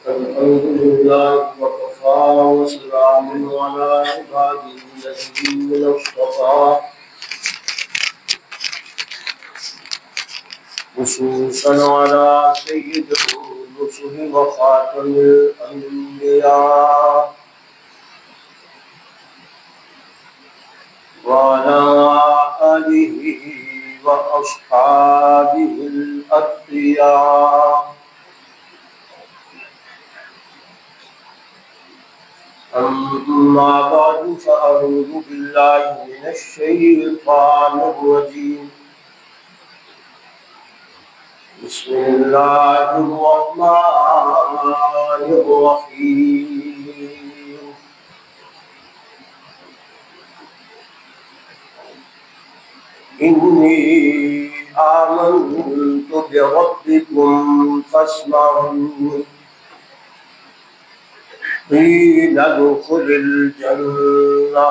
الحمد لله وكفى وسلام على عباده الذين اصطفى خصوصا على سيد الرسل وخاتم الأنبياء وعلى آله وأصحابه الأتقياء. أما بعد فأعوذ بالله من الشيطان الرجيم. بسم الله الرحمن الرحيم. إني آمنت بربكم فاسمعون. قيل ادخل الجنة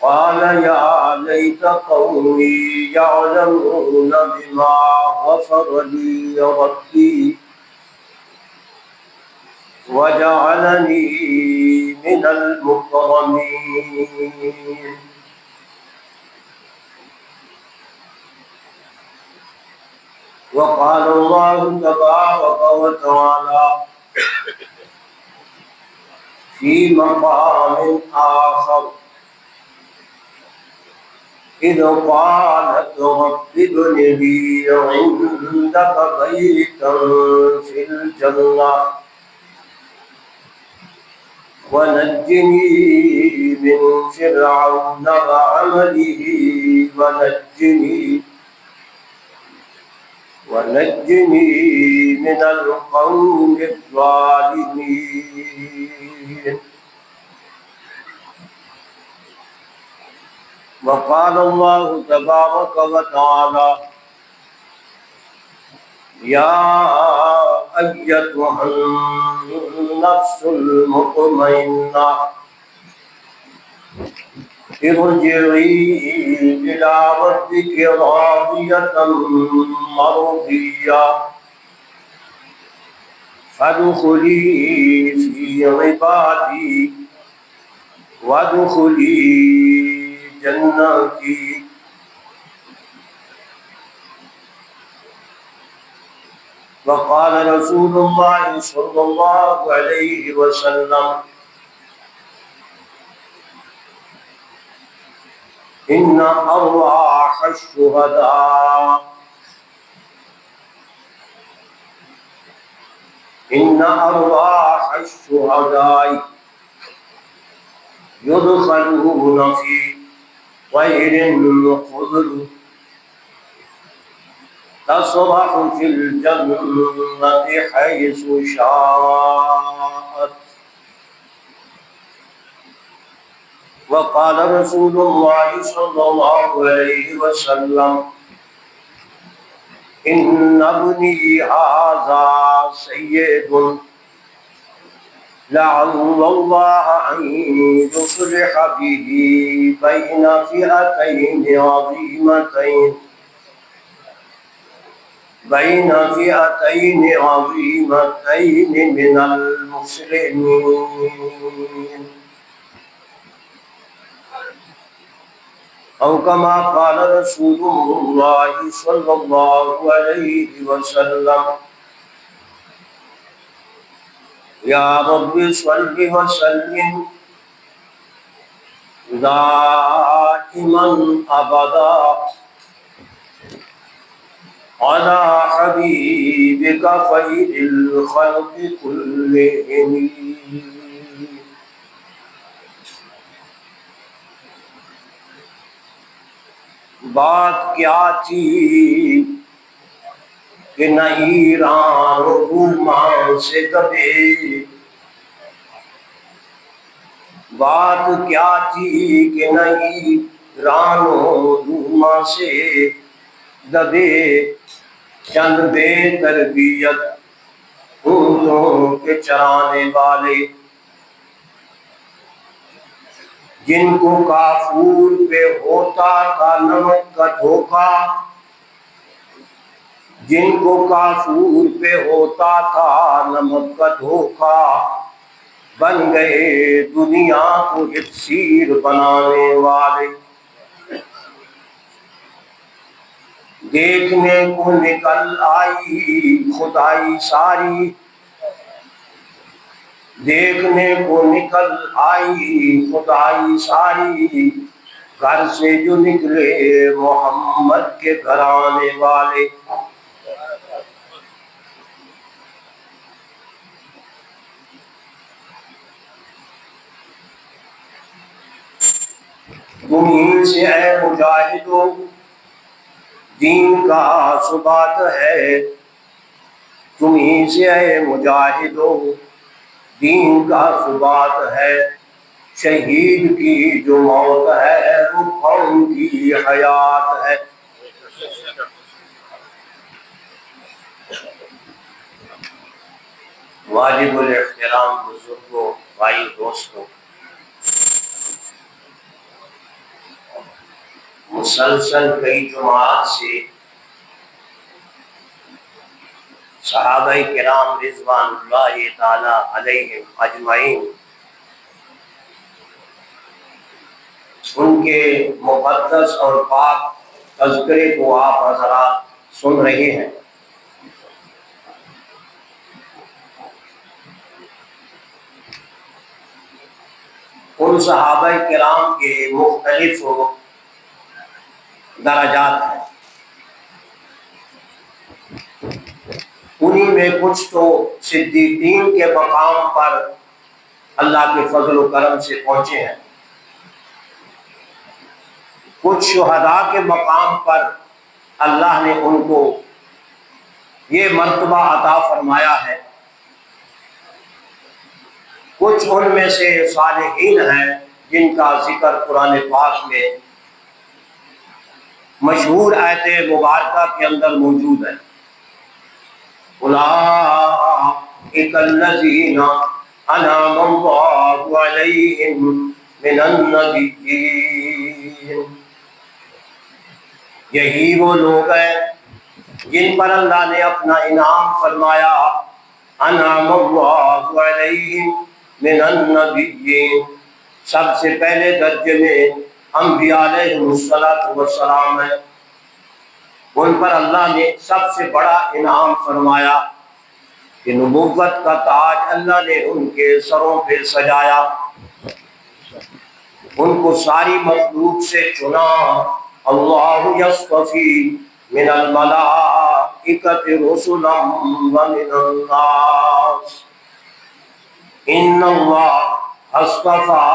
قال يا ليت قومي يعلمون بما غفر لي ربي وجعلني من المكرمين. وقال الله تبارك وتعالى في مقام آخر إذ قالت رب ابن لي عندك بيتا في الجنة ونجني من فرعون وعمله ونجني من القوم الظالمين. وقال الله تبارك وتعالى يا أيتها النفس المطمئنة ارجعي إلى ربك راضية مرضية فادخلي في عبادي وادخلي جنتي. وقال رسول الله صلى الله عليه وسلم إن أرواح الشهداء يدخلون في طير خضر تصرح في الجنة حيث شاءت. وقال رسول الله صلى الله عليه وسلم إن ابني هذا سيد لعل الله أن يصلح به بين فئتين عظيمتين من المسلمين أو كما قال رسول الله صلى الله عليه وسلم. يا رب صل وسلم دائما أبدا على حبيبك خير الخلق كلهم. بات کیا تھی کہ نہ ایران رومان سے دبے، بات کیا تھی کہ نہ ایران رومان سے دبے، چند بے تربیت اونٹوں کے چرانے والے جن کو کافور پہ ہوتا تھا نمک کا دھوکا، جن کو کافور پہ ہوتا تھا نمک کا دھوکا، بن گئے دنیا کو اکسیر بنانے والے۔ دیکھنے کو نکل آئی خدائی ساری، دیکھنے کو نکل آئی خدائی ساری، گھر سے جو نکلے محمد کے گھرانے والے۔ تمہیں سے اے مجاہدو دین کا ثبات ہے، تمہیں سے اے مجاہدو دین کا ثبات ہے، شہید کی جو موت ہے وہ قوم کی حیات ہے۔ واجب الاحترام بزرگوں، بھائی دوستوں، مسلسل کئی جماعت سے صحابہ کرام رضوان اللہ تعالی علیہم اجمعین ان کے مقدس اور پاک تذکرے کو آپ حضرات سن رہے ہیں۔ ان صحابہ کرام کے مختلف درجات ہیں، انہی میں کچھ تو صدیقین کے مقام پر اللہ کے فضل و کرم سے پہنچے ہیں، کچھ شہداء کے مقام پر اللہ نے ان کو یہ مرتبہ عطا فرمایا ہے، کچھ ان میں سے صالحین ہیں جن کا ذکر قرآن پاک میں مشہور آیت مبارکہ کے اندر موجود ہے۔ اولئک الذین انعم اللہ علیہم من النبیین، یہی وہ لوگ ہیں جن پر اللہ نے اپنا انعام فرمایا، انعم اللہ علیہم من النبیین، سب سے پہلے درجے میں انبیاء علیہم السلام ہیں، ان پر اللہ نے سب سے بڑا انعام فرمایا کہ نبوت کا تاج اللہ نے ان کے سروں پہ سجایا، ان کو ساری مخلوق سے چنا۔ اللہ یصطفی من الملائکۃ رسلا ومن الناس، ان اللہ اصطفى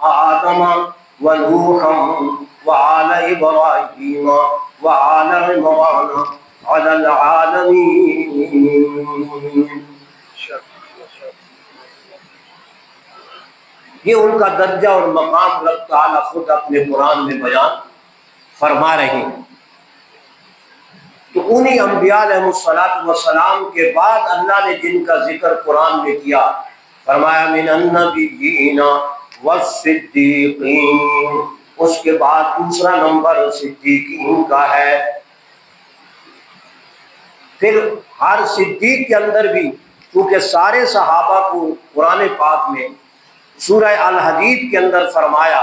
آدم ونوحا وآل ابراہیم وآل عمران علی العالمین۔ یہ ان کا درجہ اور مقام رب تعالیٰ خود اپنے قرآن میں بیان فرما رہے ہیں۔ تو انہی انبیاء علیہ السلام کے بعد اللہ نے جن کا ذکر قرآن میں کیا، فرمایا من النبیین والصدیقین، اس کے بعد دوسرا نمبر صدیقین کا ہے۔ پھر ہر صدیق کے اندر بھی کیونکہ سارے صحابہ کو قرآن پاک میں سورہ الحدید کے اندر فرمایا،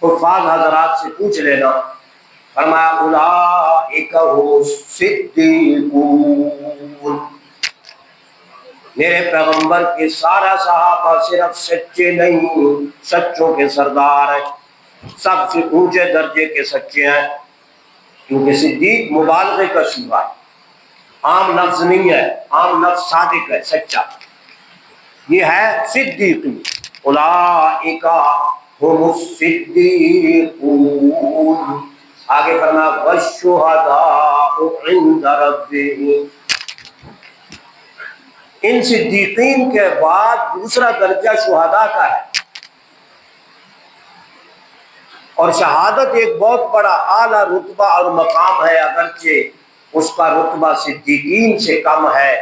حفاظ حضرات سے پوچھ لینا، فرمایا اولئک هم الصدیقون، میرے پیغمبر کے سارا صحابہ صرف سچے نہیں، سچوں کے سردار ہیں، سب سے اونچے درجے کے سچے ہیں، کیونکہ صدیق مبالغے کا صیغہ ہے، عام لفظ نہیں ہے، عام لفظ صادق ہے، سچا، یہ ہے صدیقی۔ اولئک هم الصدیقون، آگے فرمایا والشہداء عند ربهم، ان صدیقین کے بعد دوسرا درجہ شہداء کا ہے، اور شہادت ایک بہت بڑا اعلیٰ رتبہ اور مقام ہے، اگرچہ اس کا رتبہ صدیقین سے کم ہے،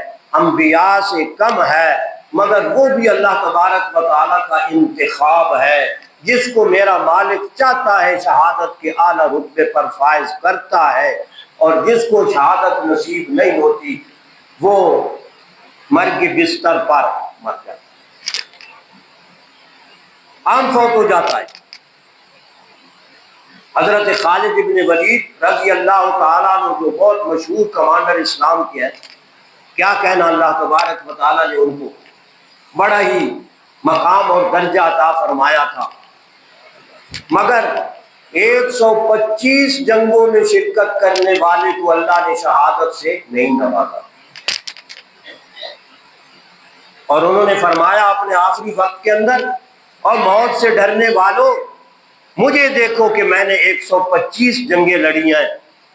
انبیاء سے کم ہے، مگر وہ بھی اللہ تبارک و تعالیٰ کا انتخاب ہے، جس کو میرا مالک چاہتا ہے شہادت کے اعلیٰ رتبے پر فائز کرتا ہے، اور جس کو شہادت نصیب نہیں ہوتی وہ مرگ کے بستر پر مر جاتا ہے، عام فوت ہو جاتا ہے۔ حضرت خالد بن ولید رضی اللہ تعالیٰ عنہ جو بہت مشہور کمانڈر اسلام کے ہیں، کیا کہنا، اللہ تبارک و تعالیٰ نے ان کو بڑا ہی مقام اور درجہ عطا فرمایا تھا، مگر 125 جنگوں میں شرکت کرنے والے کو اللہ نے شہادت سے نہیں نوازا، اور انہوں نے فرمایا اپنے آخری وقت کے اندر، اور موت سے ڈرنے والوں مجھے دیکھو کہ میں نے 125 جنگیں لڑی ہیں،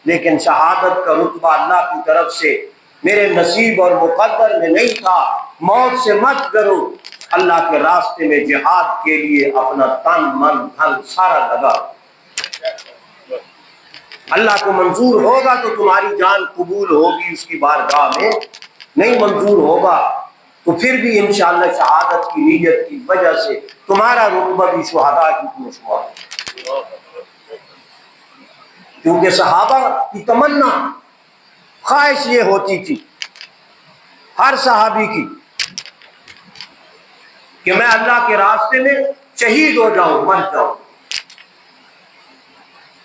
لیکن شہادت کا رتبہ اللہ کی طرف سے میرے نصیب اور مقدر میں نہیں تھا۔ موت سے مت ڈرو، اللہ کے راستے میں جہاد کے لیے اپنا تن من دھن سارا لگا، اللہ کو منظور ہوگا تو تمہاری جان قبول ہوگی اس کی بارگاہ میں، نہیں منظور ہوگا تو پھر بھی انشاءاللہ شہادت کی نیت کی وجہ سے تمہارا رتبہ بھی شہداء کی میں شمار ہے۔ کیونکہ صحابہ کی تمنا خواہش یہ ہوتی تھی ہر صحابی کی کہ میں اللہ کے راستے میں شہید ہو جاؤں، مر جاؤں۔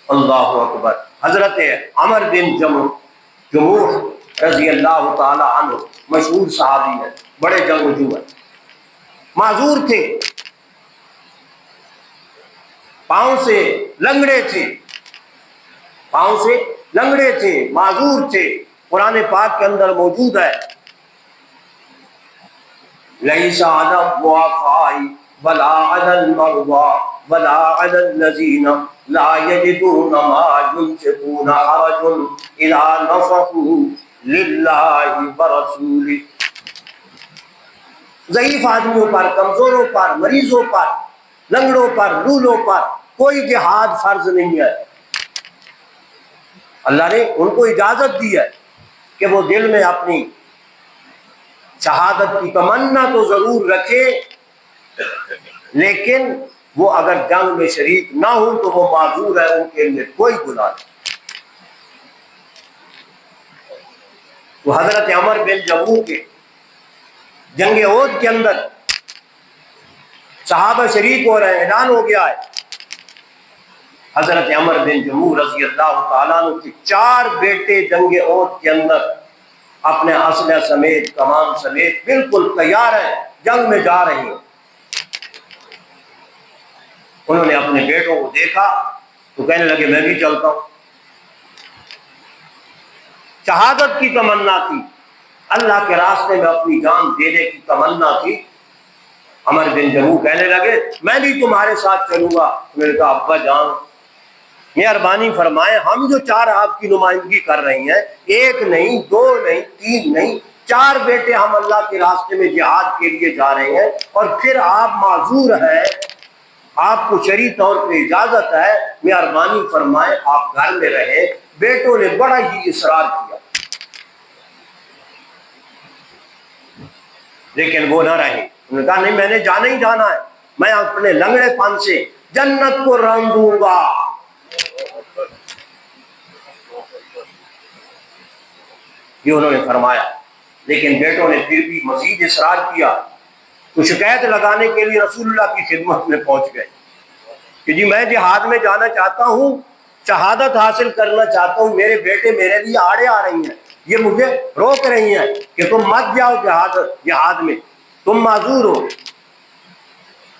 اللہ اکبر۔ حضرت عمر بن جموح رضی اللہ تعالی عنہ مشہور صحابی ہیں، بڑے جنگجو ہیں، معذور تھے، پاؤں سے لنگڑے تھے، پاؤں سے لنگڑے تھے، معذور تھے۔ قرآن پاک کے اندر موجود ہے لَيْسَ عَلَى الضُّعَفَاءِ وَلَا عَلَى الْمَرْضَىٰ وَلَا عَلَى الَّذِينَ لَا يَجِدُونَ مَا يُنفِقُونَ حَرَجٌ إِذَا نَفَقُوا لِلَّهِ وَرَسُولِهِ۔ ضعیف آدمیوں پر، کمزوروں پر، مریضوں پر، لنگڑوں پر، لولوں پر کوئی جہاد فرض نہیں ہے۔ اللہ نے ان کو اجازت دی ہے کہ وہ دل میں اپنی شہادت کی تمنا تو ضرور رکھے، لیکن وہ اگر جنگ میں شریک نہ ہوں تو وہ معذور ہے، ان کے لیے کوئی گناہ نہیں۔ تو حضرت عمر بن جموح کے جنگ احد کے اندر صحابہ شریک ہو رہے ہیں، اعلان ہو گیا ہے، حضرت عمر بن جموح رضی اللہ تعالیٰ عنہ کے 4 بیٹے جنگ احد کے اندر اپنے اسلحہ سمیت، کمان سمیت بالکل تیار ہیں، جنگ میں جا رہے ہیں۔ انہوں نے اپنے بیٹوں کو دیکھا تو کہنے لگے میں بھی چلتا ہوں۔ شہادت کی تمنا تھی، اللہ کے راستے میں اپنی جان دینے کی تمنا تھی۔ عمر بن جموح کہنے لگے میں بھی تمہارے ساتھ چلوں گا۔ میں نے کہا ابا جان مہربانی فرمائیں، ہم جو 4 آپ کی نمائندگی کر رہے ہیں، 1 نہیں، 2 نہیں، 3 نہیں، 4 بیٹے ہم اللہ کے راستے میں جہاد کے لیے جا رہے ہیں، اور پھر آپ معذور ہیں، آپ کو شرعی طور پہ اجازت ہے، مہربانی فرمائیں آپ گھر میں رہیں۔ بیٹوں نے بڑا ہی اصرار کیا لیکن وہ نہ رہے۔ انہوں نے کہا نہیں، میں نے جانا ہی جانا ہے، میں اپنے لنگڑے پن سے جنت کو رنگ دوں گا۔ یہ انہوں نے فرمایا، لیکن بیٹوں نے پھر بھی مزید اصرار کیا تو شکایت لگانے کے لیے رسول اللہ کی خدمت میں پہنچ گئے کہ جی میں جہاد میں جانا چاہتا ہوں، شہادت حاصل کرنا چاہتا ہوں، میرے بیٹے میرے لیے آڑے آ رہی ہیں، یہ مجھے روک رہی ہیں کہ تم مت جاؤ جہاد میں، تم معذور ہو،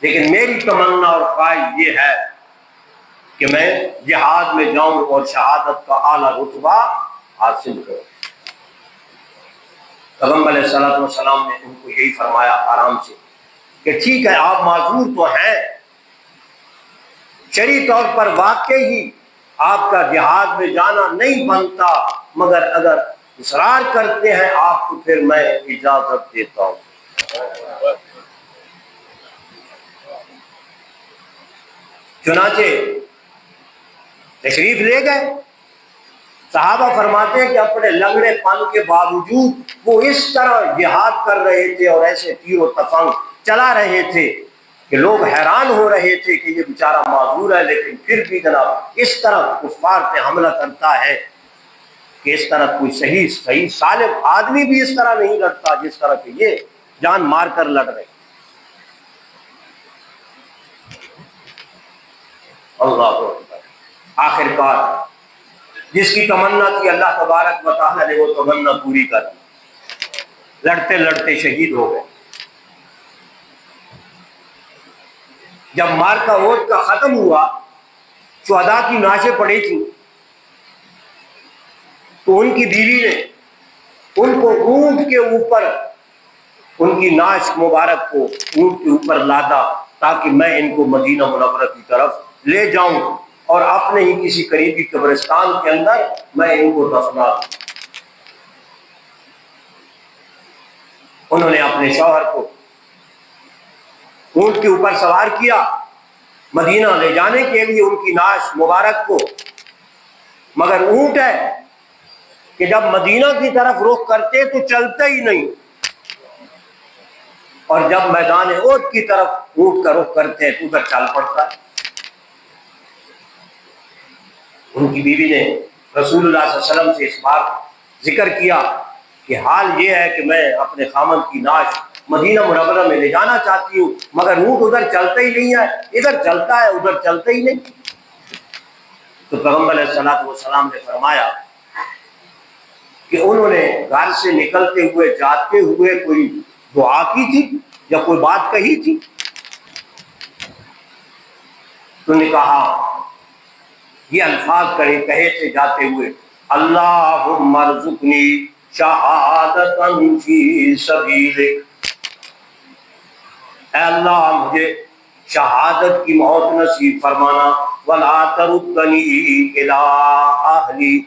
لیکن میری تمنا اور خواہش یہ ہے کہ میں جہاد میں جاؤں اور شہادت کا اعلیٰ رتبہ حاصل کروں۔ پیغمبر علیہ السلام نے ان کو یہی فرمایا آرام سے کہ ٹھیک ہے آپ معذور تو ہیں، شرعی طور پر واقعی آپ کا جہاد میں جانا نہیں بنتا، مگر اگر اصرار کرتے ہیں آپ کو پھر میں اجازت دیتا ہوں۔ چنانچہ تشریف لے گئے۔ صحابہ فرماتے ہیں کہ اپنے لنگڑے پن کے باوجود وہ اس طرح جہاد کر رہے تھے اور ایسے تیر و تفنگ چلا رہے تھے کہ لوگ حیران ہو رہے تھے کہ یہ بیچارہ معذور ہے، لیکن پھر بھی جناب اس طرح کفار پہ حملہ کرتا ہے۔ کہ اس طرح کوئی صحیح سالم آدمی بھی اس طرح نہیں لڑتا جس طرح کہ یہ جان مار کر لڑ رہے. اللہ اکبر. آخر کار جس کی تمنا تھی اللہ تبارک و تعالیٰ نے وہ تمنا پوری کر دی. لڑتے لڑتے شہید ہو گئے. جب مارکا احد کا ختم ہوا، شہداء کی نعشیں پڑی تھیں، تو ان کی بیوی نے ان کو اونٹ کے اوپر، ان کی نعش مبارک کو اونٹ کے اوپر لادا تاکہ میں ان کو مدینہ منورہ کی طرف لے جاؤں اور اپنے ہی کسی قریبی قبرستان کے اندر میں ان کو دفنا دوں. انہوں نے اپنے شوہر کو اونٹ کے اوپر سوار کیا مدینہ لے جانے کے لیے ان کی نعش مبارک کو، مگر اونٹ ہے کہ جب مدینہ کی طرف رخ کرتے تو چلتا ہی نہیں، اور جب میدان احد کی طرف اونٹ کا رخ کرتے ہیں تو ادھر چل پڑتا ہے. ان کی بیوی نے رسول اللہ صلی اللہ علیہ وسلم سے اس بات ذکر کیا کہ حال یہ ہے کہ میں اپنے خامند کی نعش مدینہ منورہ میں لے جانا چاہتی ہوں، مگر اونٹ ادھر چلتا ہی نہیں ہے، ادھر چلتا ہے ادھر چلتا ہی نہیں. تو پیغمبر علیہ الصلوۃ والسلام نے فرمایا کہ انہوں نے گھر سے نکلتے ہوئے جاتے ہوئے کوئی دعا کی تھی یا کوئی بات کہی تھی؟ تو نے کہا یہ الفاظ کہے تھے جاتے ہوئے، اللہم ارزقنی شہادتا فی سبیلک، اے اللہ مجھے شہادت کی موت نصیب فرمانا، ولا تردنی الی اہلی،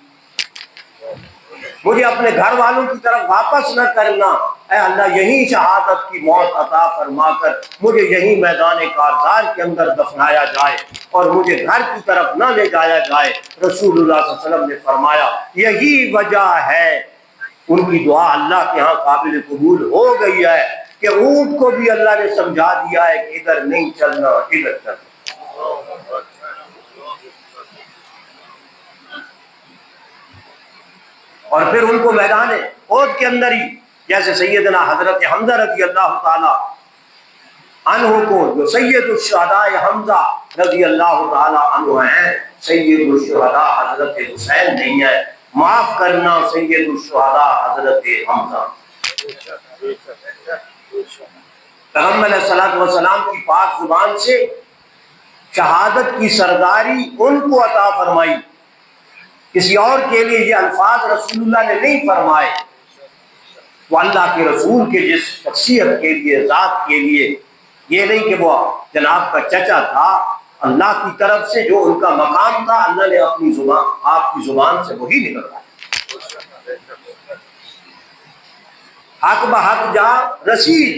مجھے اپنے گھر والوں کی طرف واپس نہ کرنا، اے اللہ یہی شہادت کی موت عطا فرما کر مجھے یہی میدان کارزار کے اندر دفنایا جائے اور مجھے گھر کی طرف نہ لے جایا جائے. رسول اللہ صلی اللہ علیہ وسلم نے فرمایا یہی وجہ ہے ان کی دعا اللہ کے ہاں قابل قبول ہو گئی ہے کہ اونٹ کو بھی اللہ نے سمجھا دیا ہے کہ ادھر نہیں چلنا ادھر چلنا. اور پھر ان کو میدان احد کے اندر ہی جیسے سیدنا حضرت حمزہ رضی اللہ تعالی عنہ کو، جو سید الشہداء حمزہ رضی اللہ تعالی عنہ ہیں، سید الشہداء حضرت حسین نہیں ہے، معاف کرنا سید الشہداء حضرت حمزہ. پیغمبر علیہ الصلوۃ والسلام کی پاک زبان سے شہادت کی سرداری ان کو عطا فرمائی، کسی اور کے لیے یہ الفاظ رسول اللہ نے نہیں فرمائے. تو اللہ کے رسول کے جس شخصیت کے لیے، ذات کے لیے، یہ نہیں کہ وہ جناب کا چچا تھا، اللہ کی طرف سے جو ان کا مقام تھا اللہ نے اپنی زبان، آپ کی زبان سے وہی نکلوایا. حق بحق جا رسید،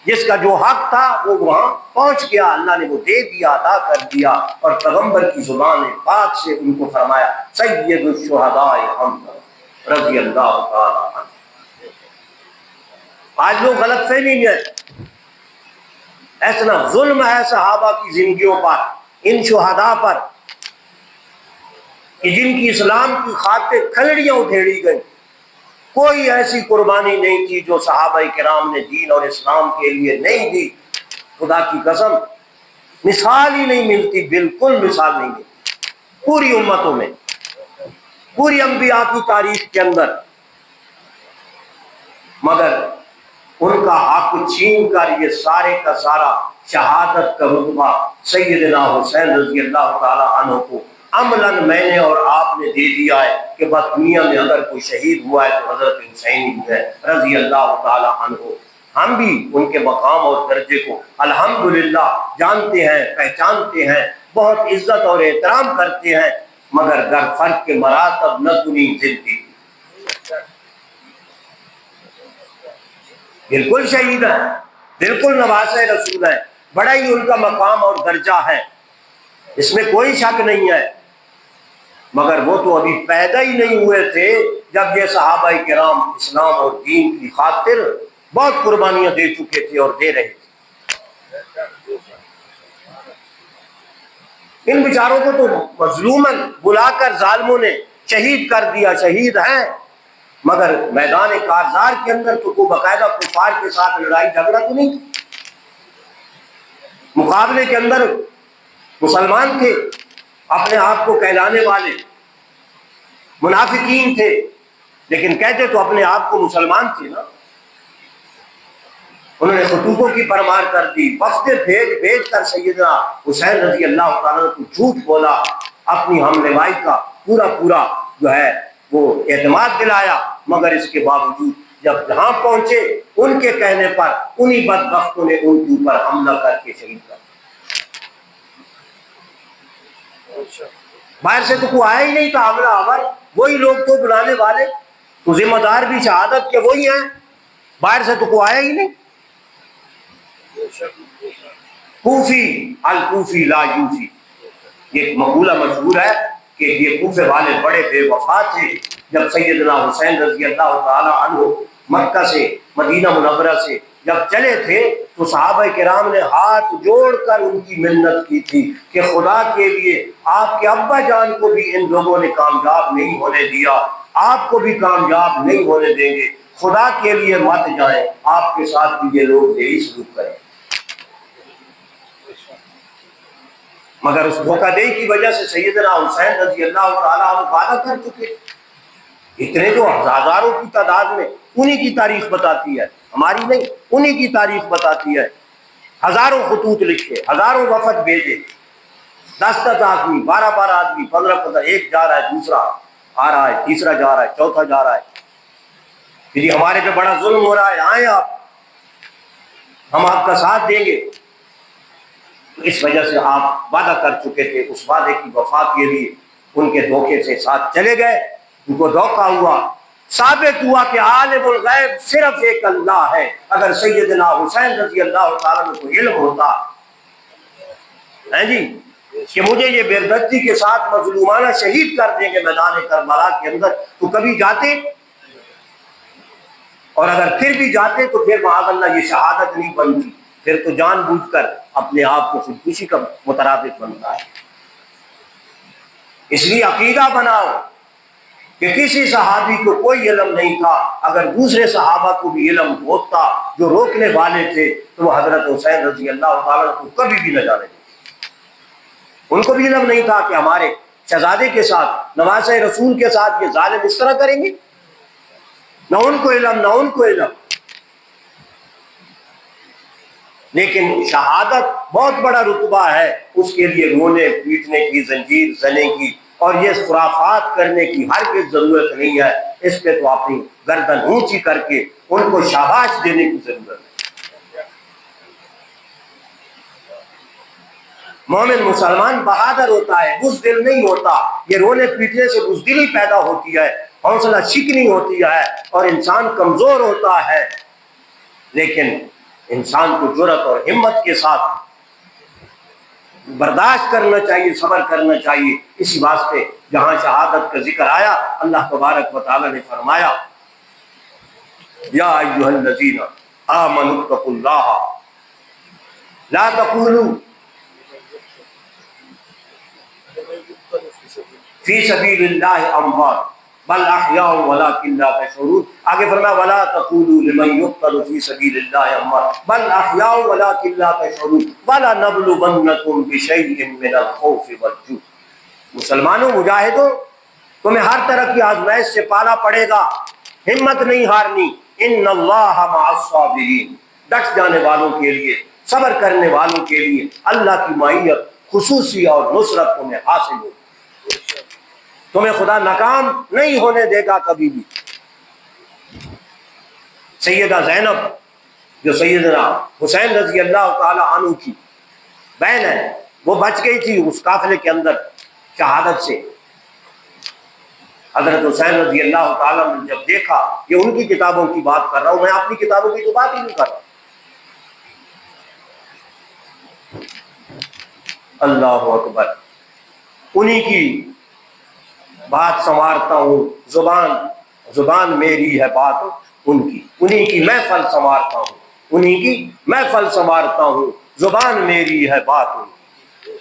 جس کا جو حق تھا وہ وہاں پہنچ گیا، اللہ نے وہ دے دیا، ادا کر دیا. اور پیغمبر کی زبان پاک سے ان کو فرمایا سید الشہداء حمزہ رضی اللہ تعالی عنہ. آج لوگ غلط فہمی میں ایسا ظلم ہے صحابہ کی زندگیوں پر، ان شہداء پر کہ جن کی اسلام کی خاطر کھلڑیاں ادھیڑی گئیں. کوئی ایسی قربانی نہیں تھی جو صحابہ کرام نے دین اور اسلام کے لیے نہیں دی. خدا کی قسم مثال ہی نہیں ملتی، بالکل مثال نہیں ملتی پوری امتوں میں، پوری انبیاء کی تاریخ کے اندر. مگر ان کا حق چھین کر یہ سارے کا سارا شہادت کا رتبہ سیدنا حسین رضی اللہ تعالی عنہ کو عملاً میں نے اور آپ نے دے دیا ہے کہ بس دنیا میں اگر کوئی شہید ہوا ہے تو حضرت حسین ہی ہے رضی اللہ تعالی عنہ. ہم بھی ان کے مقام اور درجے کو الحمدللہ جانتے ہیں، پہچانتے ہیں، بہت عزت اور احترام کرتے ہیں، مگر گر فرق کے مراتب نہ کنی زندگی. بالکل شہید ہیں، بالکل نواسہ رسول ہیں، بڑا ہی ان کا مقام اور درجہ ہے، اس میں کوئی شک نہیں ہے. مگر وہ تو ابھی پیدا ہی نہیں ہوئے تھے جب یہ صحابہ کرام اسلام اور دین کی خاطر بہت قربانیاں دے چکے تھے اور دے رہے تھے. ان بیچاروں کو تو مظلوماً بلا کر ظالموں نے شہید کر دیا، شہید ہیں، مگر میدان کارزار کے اندر تو کوئی باقاعدہ کفار کے ساتھ لڑائی جھگڑا تو نہیں، مقابلے کے اندر مسلمان تھے، اپنے آپ کو کہلانے والے منافقین تھے، لیکن کہتے تو اپنے آپ کو مسلمان تھے نا۔ انہوں نے خطوطوں کی پرمار کر دی، وفد بھیج کر سیدنا حسین رضی اللہ تعالیٰ کو جھوٹ بولا، اپنی ہم نوائی کا پورا جو ہے وہ اعتماد دلایا، مگر اس کے باوجود جب جہاں پہنچے ان کے کہنے پر انہی بدبختوں نے ان کے اوپر حملہ کر کے شہید کر دیا۔ باہر سے تو کوئی آیا ہی نہیں تھا حملہ آور، وہی لوگ تو بلانے والے، تو ذمہ دار بھی شہادت کے وہی ہیں، باہر سے تو کوئی آیا ہی نہیں۔ کوفی الکوفی لا یوفی، یہ مقولہ مشہور ہے کہ یہ کوفے والے بڑے بے وفا تھے۔ جب سیدنا حسین رضی اللہ تعالی عنہ مکہ سے مدینہ منورہ سے جب چلے تھے تو صحابہ کرام نے ہاتھ جوڑ کر ان کی منت کی تھی کہ خدا کے لیے آپ کے ابا جان کو بھی ان لوگوں نے کامیاب نہیں ہونے دیا، آپ کو بھی کامیاب نہیں ہونے دیں گے، خدا کے لیے مت جائیں، آپ کے ساتھ بھی یہ لوگ یہی سلوک کریں۔ مگر اس دھوکہ دہی کی وجہ سے سیدنا حسین رضی اللہ تعالیٰ عنہ وعدہ کر چکے، اتنے جو ہزاروں کی تعداد میں، انہی کی تاریخ بتاتی ہے، ہماری نہیں، انہی کی تاریخ بتاتی ہے، ہزاروں خطوط لکھے، ہزاروں وفد بھیجے، 10 آدمی، 12 آدمی، 15 ایک جا رہا ہے، دوسرا آ رہا ہے، تیسرا جا رہا ہے، چوتھا جا رہا ہے، پھر یہ ہمارے پہ بڑا ظلم ہو رہا ہے، آئیں آپ، ہم آپ کا ساتھ دیں گے۔ تو اس وجہ سے آپ وعدہ کر چکے تھے، اس وعدے کی وفا کے لیے ان کے دھوکے سے ساتھ چلے گئے، ان کو دھوکہ ہوا، ثابت ہوا کہ عالم الغیب صرف ایک اللہ ہے۔ اگر سیدنا حسین رضی اللہ تعالیٰ کو علم ہوتا ہے جی کہ مجھے یہ بےعزتی کے ساتھ مظلومانہ شہید کر دیں گے میدان کربلا کے اندر، تو کبھی جاتے، اور اگر پھر بھی جاتے تو پھر معاذ اللہ یہ شہادت نہیں بنتی، پھر تو جان بوجھ کر اپنے آپ کو خودکشی کا مترادف بنتا ہے۔ اس لیے عقیدہ بناؤ کہ کسی صحابی کو کوئی علم نہیں تھا، اگر دوسرے صحابہ کو بھی علم ہوتا جو روکنے والے تھے تو وہ حضرت حسین رضی اللہ تعالیٰ کو کبھی بھی نہ جانے دیتے۔ ان کو بھی علم نہیں تھا کہ ہمارے شہزادے کے ساتھ، نواسہ رسول کے ساتھ یہ ظالم اس طرح کریں گے، نہ ان کو علم۔ لیکن شہادت بہت بڑا رتبہ ہے، اس کے لیے رونے پیٹنے کی، زنجیر زنے کی اور یہ خرافات کرنے کی ہرگز ضرورت نہیں ہے۔ اس پہ تو اپنی گردن اونچی کر کے ان کو شاباش دینے کی ضرورت ہے۔ مومن مسلمان بہادر ہوتا ہے، بزدل نہیں ہوتا، یہ رونے پیٹنے سے بزدلی پیدا ہوتی ہے، حوصلہ شکنی ہوتی ہے اور انسان کمزور ہوتا ہے۔ لیکن انسان کو جرأت اور ہمت کے ساتھ برداشت کرنا چاہیے، صبر کرنا چاہیے۔ اسی واسطے جہاں شہادت کا ذکر آیا، اللہ تبارک و تعالی نے فرمایا یا ایھا الذین آمنوا اتقوا اللہ لا تقولوا فی سبیل اللہ اموات بل احیاء ولکن لا تشعرون۔ آگے فرمایا ولا تقولوا لمن یقتل فی سبیل اللہ اموات بل احیاء ولکن لا تشعرون ولنبلونکم بشیء من الخوف والجوع۔ مسلمانوں، مجاہدوں، تمہیں ہر طرح کی آزمائش سے پالا پڑے گا، ہمت نہیں ہارنی۔ ان اللہ مع الصابرین، ڈٹ جانے والوں کے لیے، صبر کرنے والوں کے لیے اللہ کی معیت خصوصی اور نصرت تمہیں حاصل ہوگی، تمہیں خدا ناکام نہیں ہونے دے گا کبھی بھی۔ سیدہ زینب جو سیدنا حسین رضی اللہ تعالی عنہ کی بہن ہے، وہ بچ گئی تھی اس قافلے کے اندر شہادت سے۔ حضرت حسین رضی اللہ تعالیٰ نے جب دیکھا، یہ ان کی کتابوں کی بات کر رہا ہوں، میں اپنی کتابوں کی تو بات ہی نہیں کر رہا۔ اللہ اکبر، انہی کی بات سنوارتا ہوں، زبان میری ہے بات ان کی، انہی کی محفل سنوارتا ہوں، انہی کی محفل سنوارتا ہوں، زبان میری ہے بات ان کی۔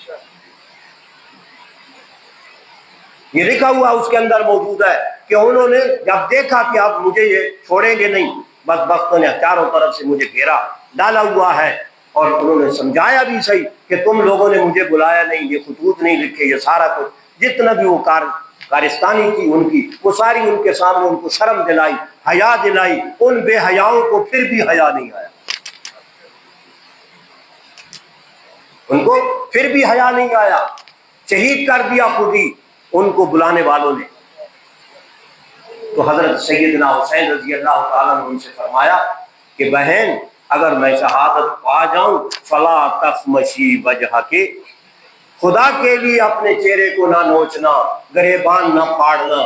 یہ لکھا ہوا اس کے اندر موجود ہے کہ انہوں نے جب دیکھا کہ اب مجھے یہ چھوڑیں گے نہیں، بدبختوں نے چاروں طرف سے مجھے گھیرا ڈالا ہوا ہے، اور انہوں نے سمجھایا بھی صحیح کہ تم لوگوں نے مجھے بلایا نہیں، یہ خطوط نہیں لکھے، یہ سارا کچھ جتنا بھی وہ کارستانی تھی ان کی، وہ ساری ان کے سامنے ان کو شرم دلائی، حیا دلائی، ان بے حیاؤں کو پھر بھی حیا نہیں آیا، ان کو پھر بھی حیا نہیں آیا، شہید کر دیا خود ہی ان کو بلانے والوں نے۔ تو حضرت سیدنا حسین رضی اللہ تعالیٰ نے ان سے فرمایا کہ بہن اگر میں شہادت پا جاؤں فلا تخمشی وجہ کے، خدا کے لیے اپنے چہرے کو نہ نوچنا، گریبان نہ پھاڑنا،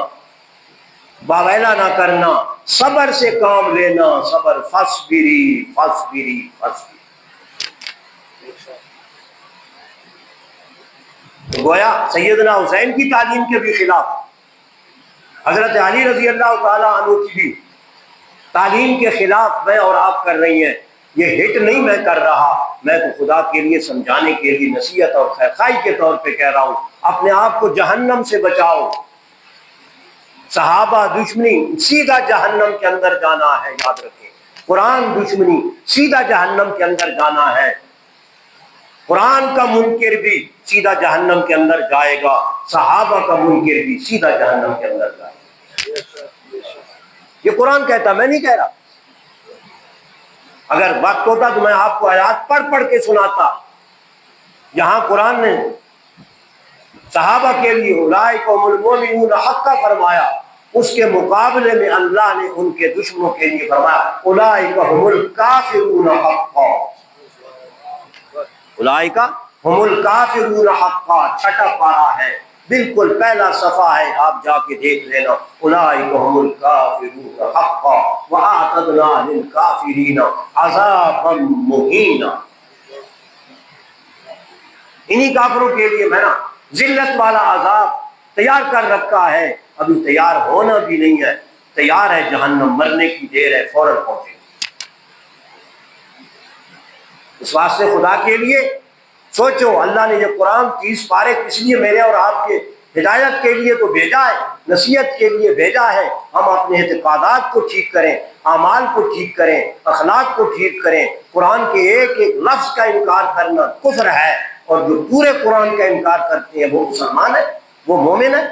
باویلا نہ کرنا، صبر سے کام لینا، صبر، فصبری فصبری فصبری۔ گویا سیدنا حسین کی تعلیم کے بھی خلاف حضرت علی رضی اللہ تعالیٰ عنہ کی بھی تعلیم کے خلاف میں اور آپ کر رہی ہیں۔ یہ ہٹ نہیں میں کر رہا، میں تو خدا کے لیے سمجھانے کے لیے نصیحت اور خیرخواہی کے طور پہ کہہ رہا ہوں، اپنے آپ کو جہنم سے بچاؤ۔ صحابہ دشمنی سیدھا جہنم کے اندر جانا ہے، یاد رکھیں، قرآن دشمنی سیدھا جہنم کے اندر جانا ہے، قرآن کا منکر بھی سیدھا جہنم کے اندر جائے گا، صحابہ کا منکر بھی سیدھا جہنم کے اندر جائے گا۔ یہ قرآن کہتا، میں نہیں کہہ رہا۔ اگر وقت ہوتا تو میں آپ کو آیات پڑھ پڑھ کے سناتا جہاں قرآن نے صحابہ کے لیے اولئک هم المؤمنون حقا فرمایا، اس کے مقابلے میں اللہ نے ان کے دشمنوں کے لیے فرمایا اولئک هم الکافرون حقا، اولئک هم الکافرون حقا، چھٹا پارہ ہے، بالکل پہلا صفحہ ہے، آپ جا کے دیکھ لینا، اولئک هم الکافرون حقا واعتدنا للکافرین عذابا مہینا۔ انہی کافروں کے لیے میں نا ذلت والا عذاب تیار کر رکھا ہے، ابھی تیار ہونا بھی نہیں ہے، تیار ہے جہنم، مرنے کی دیر ہے، فوراً پہنچے۔ اس واسطے خدا کے لیے سوچو، اللہ نے یہ قرآن 30 پارے کس لیے میرے اور آپ کے ہدایت کے لیے تو بھیجا ہے، نصیحت کے لیے بھیجا ہے، ہم اپنے اعتقادات کو ٹھیک کریں، اعمال کو ٹھیک کریں، اخلاق کو ٹھیک کریں۔ قرآن کے ایک ایک لفظ کا انکار کرنا کفر ہے، اور جو پورے قرآن کا انکار کرتے ہیں وہ مسلمان ہے، وہ مومن ہے۔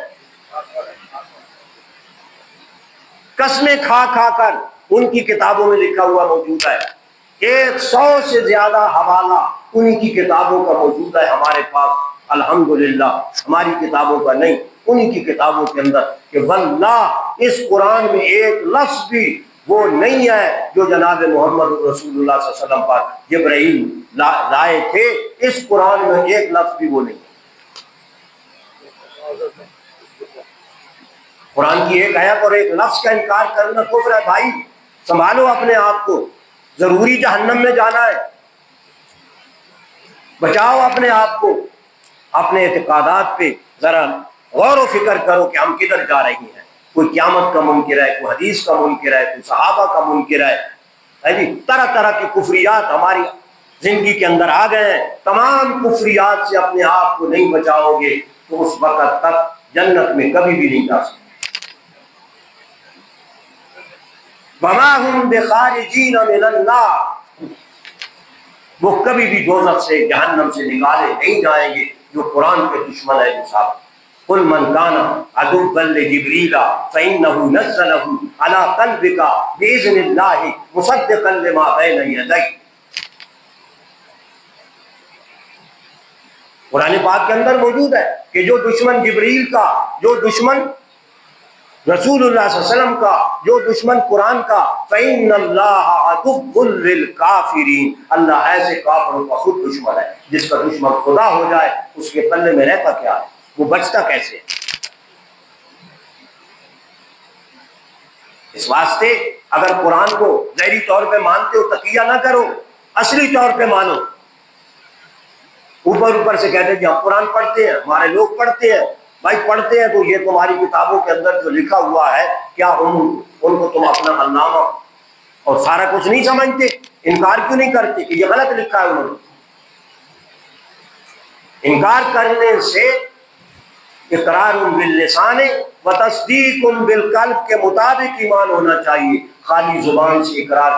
قسمیں کھا کھا کر ان کی کتابوں میں لکھا ہوا موجود ہے، 100 سے زیادہ حوالہ انہی کی کتابوں کا موجود ہے ہمارے پاس، الحمدللہ، ہماری کتابوں کا نہیں، انہی کی کتابوں کے اندر، کہ واللہ اس قرآن میں ایک لفظ بھی وہ نہیں ہے جو جناب محمد رسول اللہ صلی اللہ علیہ وسلم پر جبرائیل لائے تھے، اس قرآن میں ایک لفظ بھی وہ نہیں ہے۔ قرآن کی ایک آیت اور ایک لفظ کا انکار کرنا کفر ہے۔ بھائی سنبھالو اپنے آپ کو، ضروری جہنم میں جانا ہے، بچاؤ اپنے آپ کو، اپنے اعتقادات پہ ذرا غور و فکر کرو کہ ہم کدھر جا رہے ہیں۔ کوئی قیامت کا منکر ہے، کوئی حدیث کا منکر ہے، کوئی صحابہ کا منکر ہے جی، طرح طرح کی کفریات ہماری زندگی کے اندر آ گئے ہیں۔ تمام کفریات سے اپنے آپ کو نہیں بچاؤ گے تو اس وقت تک جنت میں کبھی بھی نہیں جا سکتے۔ وما هم بخارجین من النار، وہ کبھی بھی دوزخ سے، جہنم سے نکالے نہیں جائیں گے جو قرآن کے دشمن ہے۔ جو صاحب قل من كان عدوا لجبريل فإنه نزله على قلبك بإذن الله مصدقا لما بين يديه۔ قرآن پاک کے اندر موجود ہے کہ جو دشمن جبریل کا، جو دشمن رسول اللہ صلی اللہ علیہ وسلم کا، جو دشمن قرآن کا، فإن اللہ عدو للکافرین، اللہ ایسے کافروں کا خود دشمن ہے۔ جس کا دشمن خدا ہو جائے اس کے پلے میں رہتا کیا ہے، وہ بچتا کیسے ہے؟ اس واسطے اگر قرآن کو ظاہری طور پہ مانتے ہو تقیہ نہ کرو، اصلی طور پہ مانو۔ اوپر اوپر سے کہتے ہیں کہ ہم قرآن پڑھتے ہیں، ہمارے لوگ پڑھتے ہیں، بھائی پڑھتے ہیں تو یہ تمہاری کتابوں کے اندر جو لکھا ہوا ہے کیا ان کو تم اپنا علامہ اور سارا کچھ نہیں سمجھتے؟ انکار کیوں نہیں کرتے کہ یہ غلط لکھا ہے؟ انہوں نے انکار کرنے سے اقرار باللسان و تصدیق بالقلب کے مطابق ایمان ہونا چاہیے. خالی زبان سے اقرار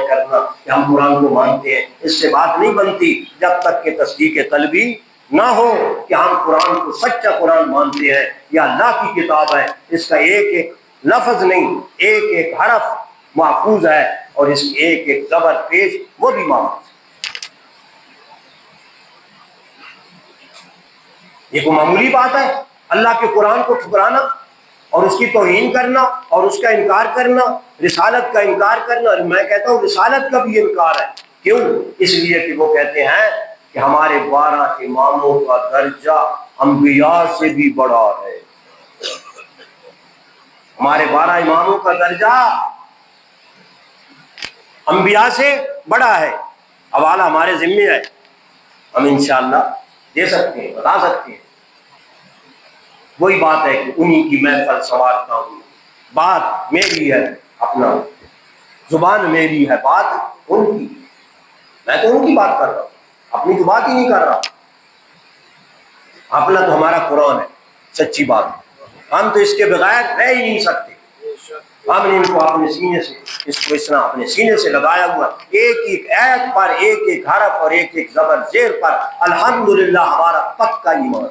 کرنا کہ ہم قرآن کو مانتے ہیں، اس سے بات نہیں بنتی جب تک کہ تصدیق قلبی نہ ہو کہ ہم قرآن کو سچا قرآن مانتے ہیں، یہ اللہ کی کتاب ہے، اس کا ایک ایک لفظ نہیں، ایک ایک حرف محفوظ ہے، اور اس کی ایک ایک زبر پیش وہ بھی محفوظ ہے. یہ کوئی معمولی بات ہے اللہ کے قرآن کو ٹھکرانا اور اس کی توہین کرنا اور اس کا انکار کرنا، رسالت کا انکار کرنا. اور میں کہتا ہوں رسالت کا بھی انکار ہے. کیوں؟ اس لیے کہ وہ کہتے ہیں کہ ہمارے 12 اماموں کا درجہ انبیاء سے بھی بڑا ہے. ہمارے 12 اماموں کا درجہ انبیاء سے بڑا ہے. حوالہ ہمارے ذمے ہے، ہم انشاءاللہ دے سکتے ہیں، بتا سکتے ہیں. وہی بات ہے کہ انہی کی محفل سنوارتا ہوں. بات میری ہے، اپنا زبان میری ہے، بات ان کی. میں تو ان کی بات کر رہا ہوں، اپنی تو بات ہی نہیں کر رہا. اپنا تو ہمارا قرآن ہے، سچی بات. ہم تو اس کے بغیر رہ ہی نہیں سکتے. ہم نے ان کو اپنے سینے سے، اس کو اس طرح اپنے سینے سے لگایا ہوا، ایک ایک ایت پر، ایک ایک حرف اور ایک ایک زبر زیر پر الحمدللہ ہمارا پکا ایمان.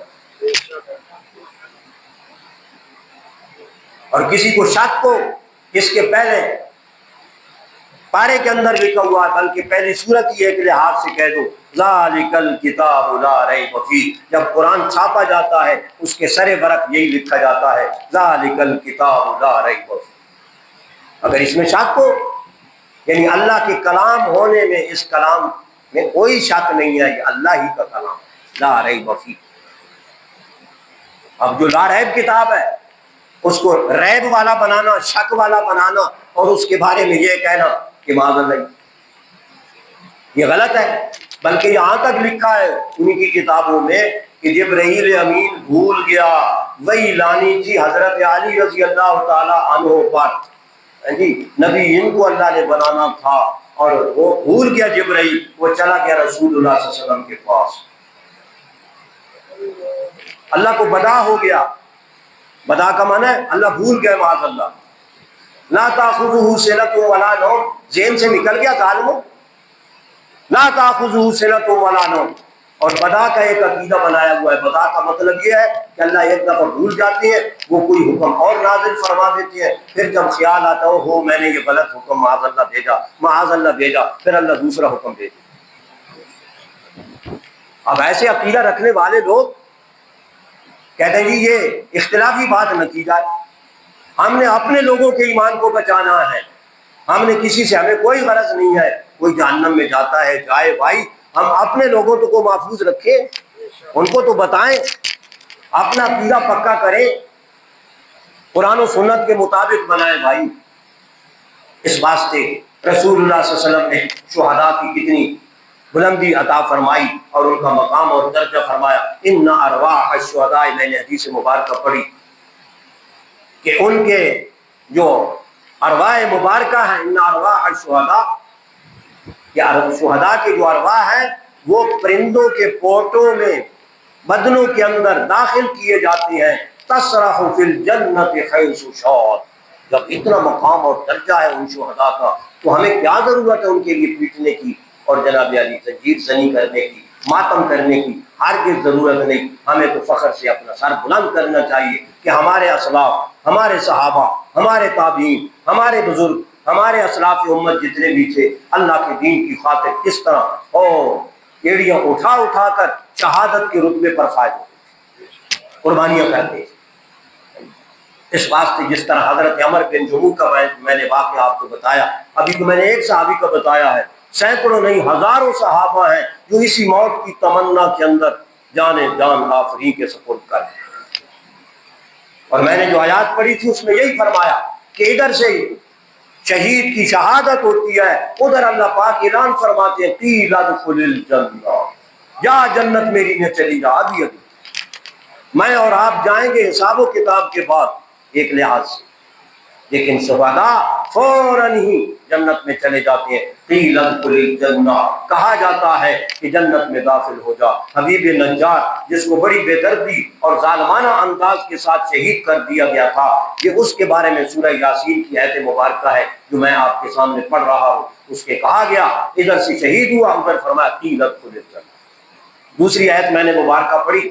اور کسی کو شک کو اس کے پہلے پارے کے اندر لکھا ہوا، بلکہ پہلی سورت ہی ایک لحاظ سے کہہ دو ذالک الکتاب لا ریب فیہ. جب قرآن چھاپا جاتا ہے اس کے سر برق یہی لکھا جاتا ہے ذالک الکتاب لا ریب فیہ. اگر اس میں شک ہو، یعنی اللہ کے کلام ہونے میں، اس کلام میں کوئی شک نہیں ہے، یہ اللہ ہی کا کلام لا ریب فیہ. اب جو لا ریب کتاب ہے اس کو ریب والا بنانا، شک والا بنانا، اور اس کے بارے میں یہ کہنا کہ معاذ اللہ، یہ غلط ہے. بلکہ یہاں تک لکھا ہے انہی کی کتابوں میں کہ جبرائیل امین بھول گیا وہی لانی تھی حضرت علی رضی اللہ تعالی عنہ پر. جی نبی ان کو اللہ نے بنانا تھا اور وہ بھول گیا جبرائیل، وہ چلا گیا رسول اللہ صلی اللہ علیہ وسلم کے پاس. اللہ کو بدا ہو گیا. بدا کا معنی ہے اللہ بھول گئے معاذ اللہ. لا تاخذہ سنۃ ولا نوم، ذہن سے نکل گیا ظالموں. لا تاخذہ سنۃ ولا نوم. اور بدا کا ایک عقیدہ بنایا ہوا ہے. بدا کا مطلب یہ ہے کہ اللہ ایک دفعہ بھول جاتے ہیں، وہ کوئی حکم اور نازل فرما دیتے ہیں، پھر جب خیال آتا ہو میں نے یہ غلط حکم معاذ اللہ بھیجا، معاذ اللہ بھیجا، پھر اللہ دوسرا حکم بھیجا. اب ایسے عقیدہ رکھنے والے لوگ کہتے ہیں جی یہ اختلافی بات نتیجہ ہے. ہم نے اپنے لوگوں کے ایمان کو بچانا ہے، ہم نے کسی سے، ہمیں کوئی غرض نہیں ہے کوئی جہنم میں جاتا ہے جائے. بھائی ہم اپنے لوگوں کو محفوظ رکھیں، ان کو تو بتائیں، اپنا عقیدہ پکا کریں، قرآن و سنت کے مطابق بنائیں. بھائی اس واسطے رسول اللہ صلی اللہ علیہ وسلم نے شہداء کی کتنی بلندی عطا فرمائی اور ان کا مقام اور درجہ فرمایا. ان ارواح الشہداء، میں نے حدیث مبارکہ پڑھی کہ ان کے جو ارواح مبارکہ ہیں، ان ارواح الشہداء، یا شہداء کے جو ارواح ہیں وہ پرندوں کے پوٹوں میں بدنوں کے اندر داخل کیے جاتے ہیں. تسرح فی الجنت حیث شاءت. جب اتنا مقام اور درجہ ہے ان شہداء کا تو ہمیں کیا ضرورت ہے ان کے لیے پیٹنے کی اور جناب علی زنجیر زنی کرنے کی، ماتم کرنے کی؟ ہرگز ضرورت نہیں. ہمیں تو فخر سے اپنا سر بلند کرنا چاہیے کہ ہمارے اسلاف، ہمارے صحابہ، ہمارے تابعین، ہمارے بزرگ، ہمارے اسلاف امت جتنے بھی تھے اللہ کے دین کی خاطر کس طرح اور ایڑیاں اٹھا اٹھا کر شہادت کے رتبے پر فائز ہوتے تھے، قربانیاں کرتے تھے. اس واسطے جس طرح حضرت عمر بن جموح کا میں نے واقعہ آپ کو بتایا، ابھی تو میں نے ایک صحابی کا بتایا ہے، سینکڑوں نہیں ہزاروں صحابہ ہیں جو اسی موت کی تمنا کے اندر جان آفرین کے سپرد کر دیں. اور میں نے جو آیات پڑھی تھی اس میں یہی فرمایا کہ ادھر سے شہید کی شہادت ہوتی ہے، ادھر اللہ پاک اعلان فرماتے ہیں قیل ادخل الجنہ، جا جنت میری میں چلی جا. ابھی میں اور آپ جائیں گے حساب و کتاب کے بعد ایک لحاظ سے، لیکن شہداء فوراً ہی جنت میں چلے جاتے ہیں۔ قیل ادخل الجنہ، کہا جاتا ہے کہ جنت میں داخل ہو جا۔ حبیب نجار جس کو بڑی بے دردی اور ظالمانہ انداز کے ساتھ شہید کر دیا گیا تھا، یہ اس کے بارے میں سورہ یاسین کی آیت مبارکہ ہے جو میں آپ کے سامنے پڑھ رہا ہوں۔ اس کے کہا گیا ادھر سے شہید ہوا، ادھر فرمایا قیل ادخل الجنہ۔ دوسری آیت میں نے مبارکہ پڑھی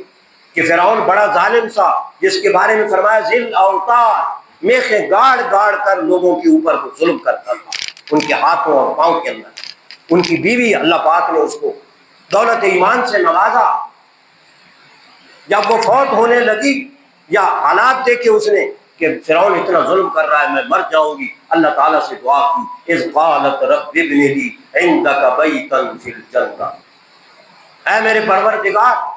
کہ فرعون بڑا ظالم تھا، جس کے بارے میں فرمایا ذل اوتار، میخیں گاڑ گاڑ کر لوگوں کے اوپر کو ظلم کرتا تھا، ان کے ہاتھوں اور پاؤں کے اندر۔ ان کی بیوی اللہ پاک نے اس کو دولت ایمان سے نوازا۔ جب وہ فوت ہونے لگی یا حالات دیکھے اس نے کہ فرعون اتنا ظلم کر رہا ہے، میں مر جاؤں گی، اللہ تعالیٰ سے دعا کی، اذ قالت رب ابن لی عندک بیتا فی الجنہ، اے میرے پروردگار،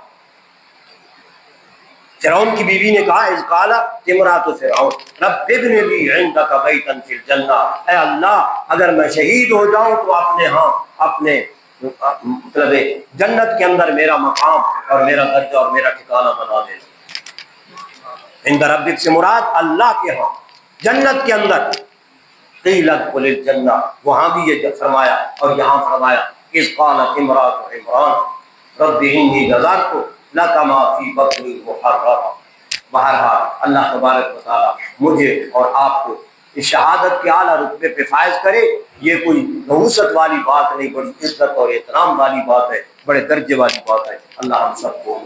فرعون کی بیوی نے کہا اذ قالت امرأۃ فرعون رب ابن لی عندک بیتا فی الجنہ، اے اللہ اگر میں شہید ہو جاؤں تو اپنے ہاں اپنے مطلب جنت کے اندر میرا مقام اور میرا درجہ اور میرا ٹھکانہ بنا دے۔ عند ربک سے مراد اللہ کے ہاں جنت کے اندر۔ قیل ادخل الجنہ، وہاں بھی یہ فرمایا اور یہاں فرمایا اذ قالت امرأۃ عمران رب انی نذرت لک ما فی بطنی محررا۔ بہرحال اللہ تبارک و تعالیٰ مجھے اور آپ کو اس شہادت کے اعلیٰ رتبے پہ فائز کرے۔ یہ کوئی نحوست والی بات نہیں، بڑی عزت اور احترام والی بات ہے، بڑے درجے والی بات ہے۔ اللہ ہم سب کو